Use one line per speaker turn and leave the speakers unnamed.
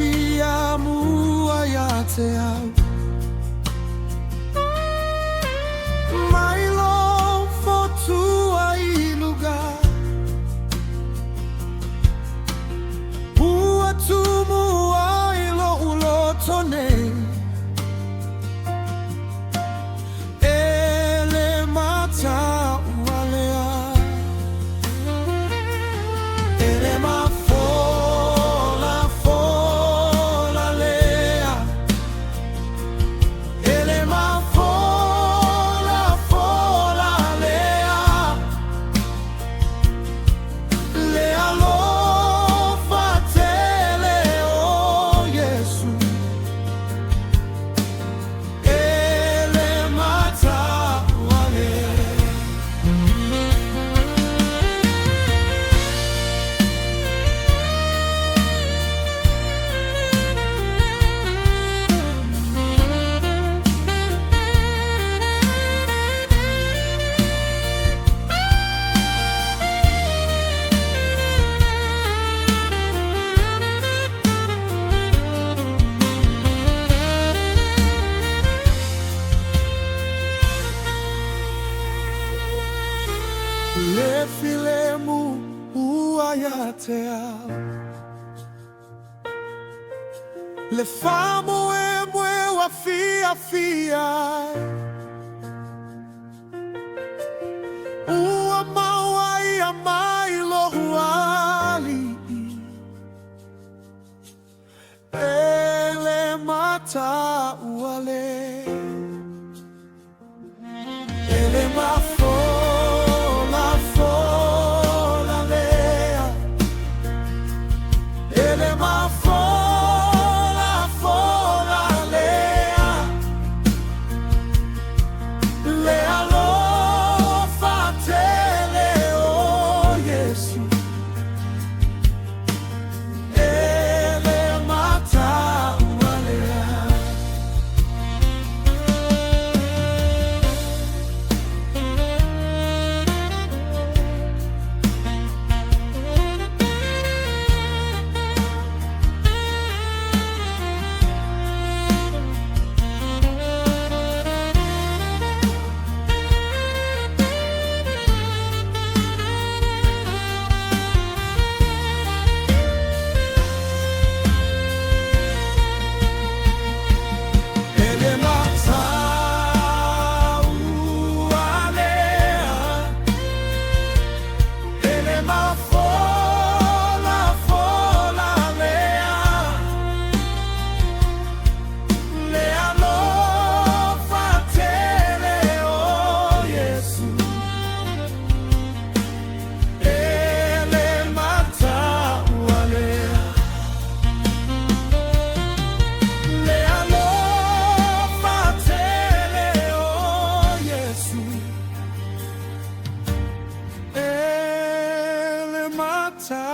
fia mua ya te au. Mailo fotua I lugar Ua tumu ailo ulotone Ele mata ualea Ele mafola fola lea Ele mafola fola lea Lea lo fatele o Yesu Ele mata ualea Le filemu ua ya te au. Le famo e mwe wa fia fia Ua maua ia mai lo huali Ele mata uale Ele mafola fola lea Ele mafola fola lea Lea lo fatele o Yesu Ele mata ualea Ele mata ualea Ele mafola fola lea Lea lo fatele o Yesu Ele mata ualea Lea lo fatele o Yesu Ele mata